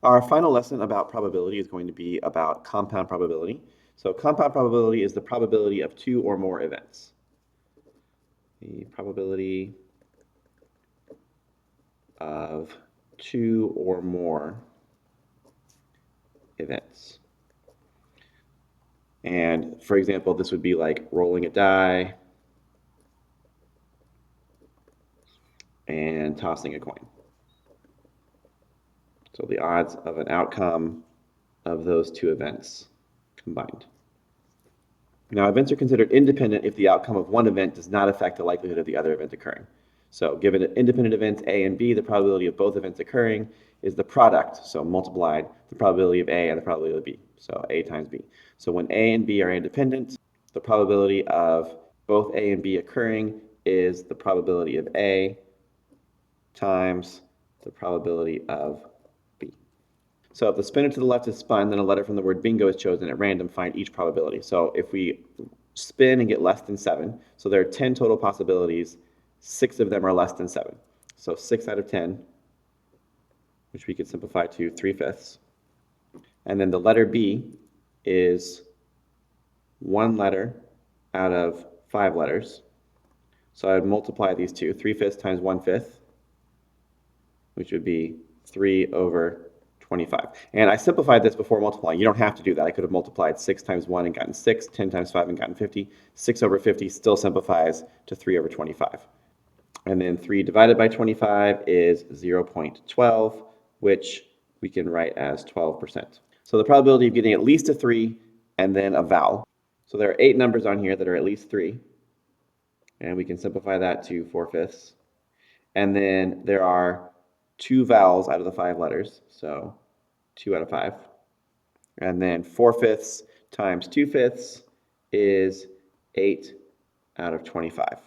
Our final lesson about probability is going to be about compound probability. So compound probability is the probability of two or more events. The probability of two or more events. And for example, this would be like rolling a die and tossing a coin. So the odds of an outcome of those two events combined. Now, events are considered independent if the outcome of one event does not affect the likelihood of the other event occurring. So given independent events A and B, the probability of both events occurring is the product, so multiplied the probability of A and the probability of B, so A times B. So when A and B are independent, the probability of both A and B occurring is the probability of A times the probability of B. So if the spinner to the left is spun, then a letter from the word bingo is chosen at random. Find each probability. So if we spin and get less than 7, so there are 10 total possibilities, 6 of them are less than 7. So 6 out of 10, which we could simplify to 3/5. And then the letter B is one letter out of 5 letters. So I would multiply these two, 3/5 times 1/5, which would be 3/25. And I simplified this before multiplying. You don't have to do that. I could have multiplied 6 times 1 and gotten 6, 10 times 5 and gotten 50. 6/50 still simplifies to 3/25. And then 3 divided by 25 is 0.12, which we can write as 12%. So the probability of getting at least a 3 and then a vowel. So there are 8 numbers on here that are at least 3. And we can simplify that to 4/5. And then there are 2 vowels out of the 5 letters, so 2 out of 5. And then 4/5 times 2/5 is 8 out of 25.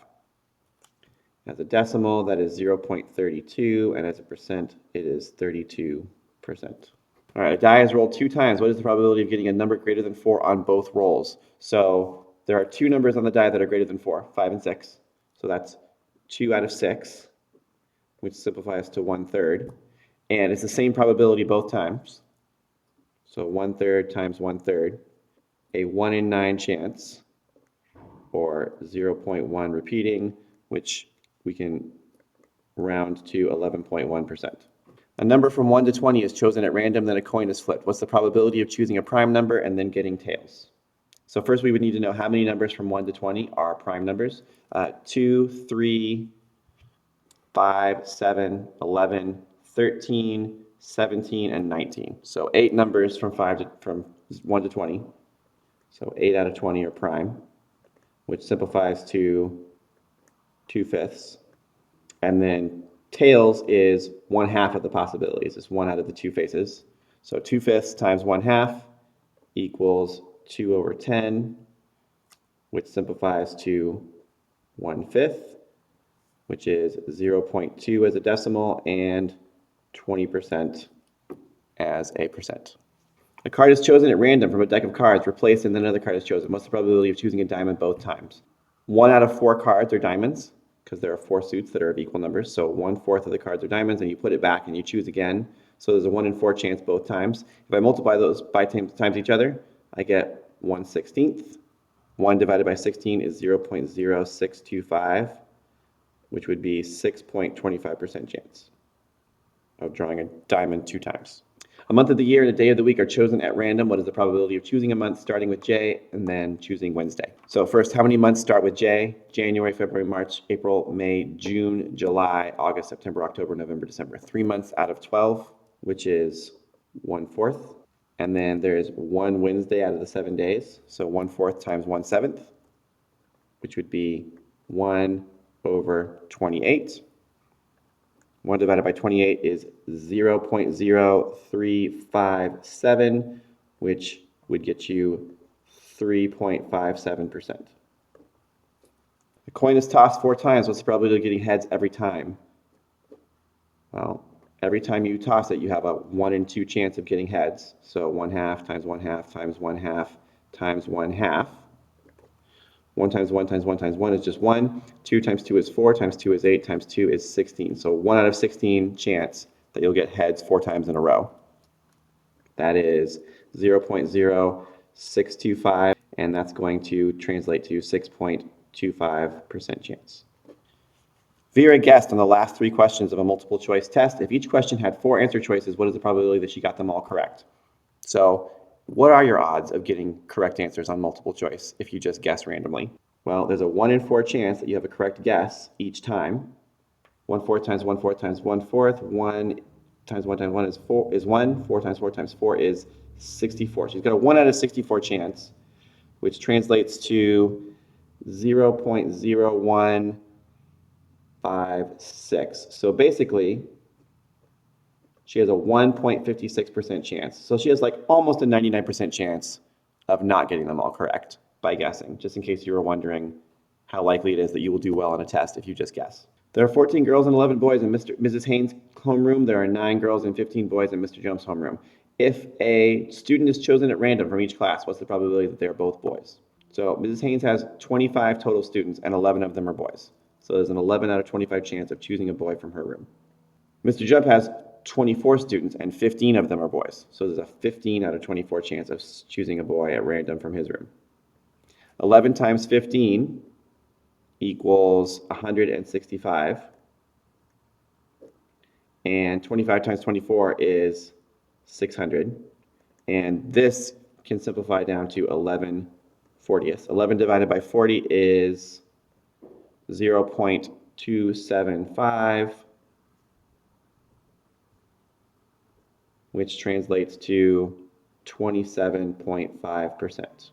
As a decimal, that is 0.32, and as a percent, it is 32%. All right, a die is rolled 2 times. What is the probability of getting a number greater than 4 on both rolls? So there are 2 numbers on the die that are greater than 4, 5 and 6. So that's 2 out of 6, which simplifies to 1/3. And it's the same probability both times. So 1/3 times 1/3, a 1 in 9 chance, or 0.1 repeating, which we can round to 11.1%. A number from 1 to 20 is chosen at random, then a coin is flipped. What's the probability of choosing a prime number and then getting tails? So first we would need to know how many numbers from 1 to 20 are prime numbers. 2, 3, 5, 7, 11, 13, 17, and 19. So 8 numbers from 1 to 20. So 8 out of 20 are prime, which simplifies to 2/5. And then tails is 1/2 of the possibilities. It's 1 out of the 2 faces. So 2/5 times 1/2 equals 2/10, which simplifies to 1/5, which is 0.2 as a decimal and 20% as a percent. A card is chosen at random from a deck of cards, replaced, and then another card is chosen. What's the probability of choosing a diamond both times? 1 out of 4 cards are diamonds, because there are 4 suits that are of equal numbers. So 1/4 of the cards are diamonds, and you put it back and you choose again. So there's a 1 in 4 chance both times. If I multiply those by times each other, I get 1/16. 1 divided by 16 is 0.0625, which would be 6.25% chance of drawing a diamond 2 times. A month of the year and a day of the week are chosen at random. What is the probability of choosing a month starting with J and then choosing Wednesday? So first, how many months start with J? January, February, March, April, May, June, July, August, September, October, November, December. 3 months out of 12, which is 1/4. And then there's 1 Wednesday out of the 7 days. So 1/4 times 1/7, which would be 1/28. 1 divided by 28 is 0.0357, which would get you 3.57%. The coin is tossed 4 times. What's the probability of getting heads every time? Well, every time you toss it, you have a 1 in 2 chance of getting heads. So 1/2 times 1/2 times 1/2 times 1/2. 1 times 1 times 1 times 1 is just 1. 2 times 2 is 4, times 2 is 8, times 2 is 16. So 1 out of 16 chance that you'll get heads 4 times in a row. That is 0.0625, and that's going to translate to 6.25% chance. Vera guessed on the last 3 questions of a multiple choice test. If each question had 4 answer choices, what is the probability that she got them all correct? So what are your odds of getting correct answers on multiple choice if you just guess randomly? Well, there's a 1 in 4 chance that you have a correct guess each time. 1/4 times 1/4 times 1/4. 1 times 1 times 1 is 1. 4 times 4 times 4 is 64. She's got a 1 out of 64 chance, which translates to 0.0156. So basically, she has a 1.56% chance. So she has like almost a 99% chance of not getting them all correct by guessing, just in case you were wondering how likely it is that you will do well on a test if you just guess. There are 14 girls and 11 boys in Mrs. Haynes' homeroom. There are 9 girls and 15 boys in Mr. Jones' homeroom. If a student is chosen at random from each class, what's the probability that they are both boys? So Mrs. Haynes has 25 total students and 11 of them are boys. So there's an 11 out of 25 chance of choosing a boy from her room. Mr. Jump has 24 students and 15 of them are boys. So there's a 15 out of 24 chance of choosing a boy at random from his room. 11 times 15 equals 165. And 25 times 24 is 600. And this can simplify down to 11/40. 11 divided by 40 is 0.275, which translates to 27.5%.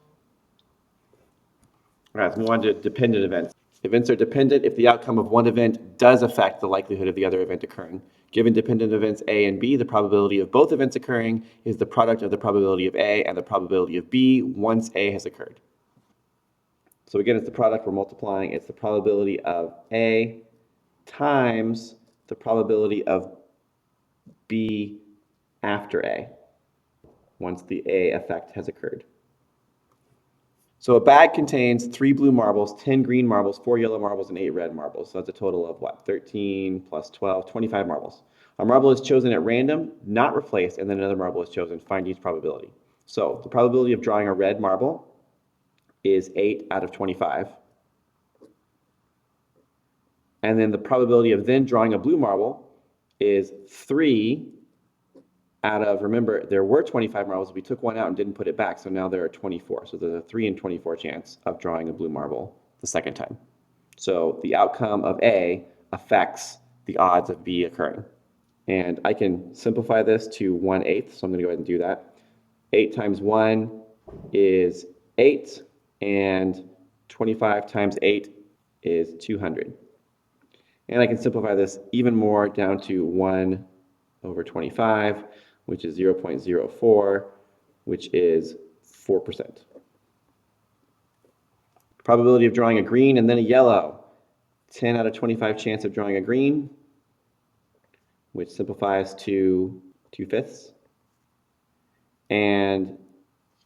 All right, let's move on to dependent events. Events are dependent if the outcome of one event does affect the likelihood of the other event occurring. Given dependent events A and B, the probability of both events occurring is the product of the probability of A and the probability of B once A has occurred. So again, it's the product we're multiplying. It's the probability of A times the probability of B after A, once the A effect has occurred. So a bag contains 3 blue marbles, 10 green marbles, 4 yellow marbles, and 8 red marbles. So that's a total of what? 13 plus 12, 25 marbles. A marble is chosen at random, not replaced, and then another marble is chosen. Find each probability. So the probability of drawing a red marble is 8 out of 25. And then the probability of then drawing a blue marble is 3 out of, remember, there were 25 marbles. We took one out and didn't put it back, so now there are 24. So there's a 3 in 24 chance of drawing a blue marble the second time. So the outcome of A affects the odds of B occurring. And I can simplify this to 1/8, so I'm going to go ahead and do that. 8 times 1 is 8, and 25 times 8 is 200. And I can simplify this even more down to 1 over 25, which is 0.04, which is 4%. Probability of drawing a green and then a yellow. 10 out of 25 chance of drawing a green, which simplifies to 2/5. And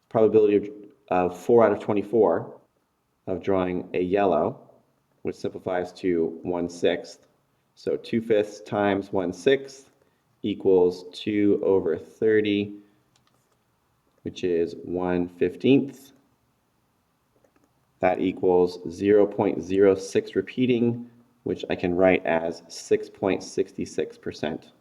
probability of 4 out of 24 of drawing a yellow, which simplifies to 1/6. So 2/5 times 1/6 equals 2 over 30, which is 1/15. That equals 0.06 repeating, which I can write as 6.66%.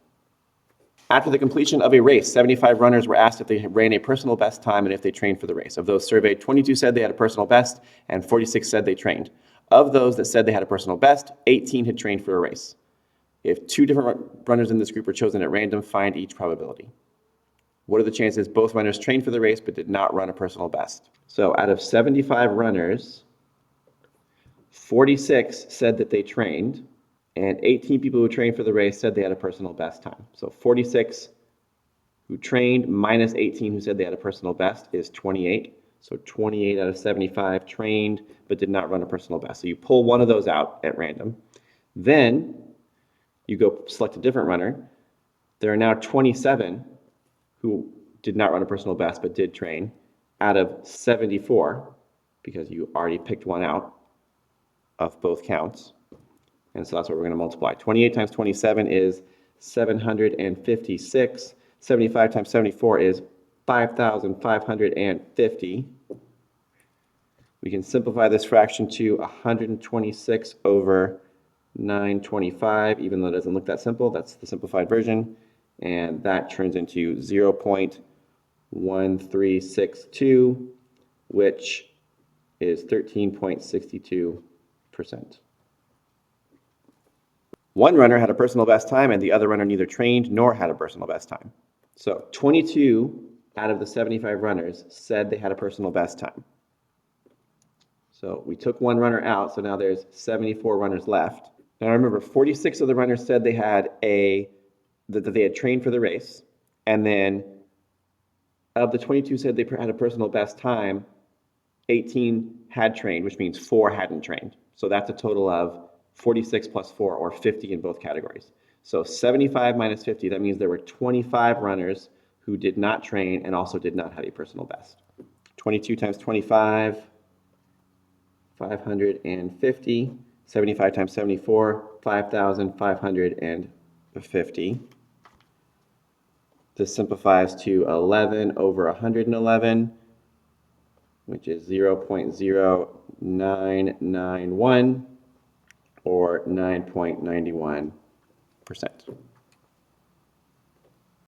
After the completion of a race, 75 runners were asked if they ran a personal best time and if they trained for the race. Of those surveyed, 22 said they had a personal best and 46 said they trained. Of those that said they had a personal best, 18 had trained for a race. If 2 different runners in this group were chosen at random, find each probability. What are the chances both runners trained for the race but did not run a personal best? So out of 75 runners, 46 said that they trained, and 18 people who trained for the race said they had a personal best time. So 46 who trained minus 18 who said they had a personal best is 28. So 28 out of 75 trained but did not run a personal best. So you pull one of those out at random. Then you go select a different runner. There are now 27 who did not run a personal best but did train out of 74, because you already picked one out of both counts. And so that's what we're going to multiply. 28 times 27 is 756. 75 times 74 is 5,550. We can simplify this fraction to 126 over 925, even though it doesn't look that simple. That's the simplified version. And that turns into 0.1362, which is 13.62%. One runner had a personal best time, and the other runner neither trained nor had a personal best time. So 22 out of the 75 runners said they had a personal best time. So we took one runner out, so now there's 74 runners left. Now remember, 46 of the runners said they had that they had trained for the race, and then of the 22 said they had a personal best time, 18 had trained, which means 4 hadn't trained. So that's a total of 46 plus 4, or 50 in both categories. So 75 minus 50, that means there were 25 runners who did not train and also did not have a personal best. 22 times 25, 550. 75 times 74, 5,550. This simplifies to 11 over 111, which is 0.0991, or 9.91%.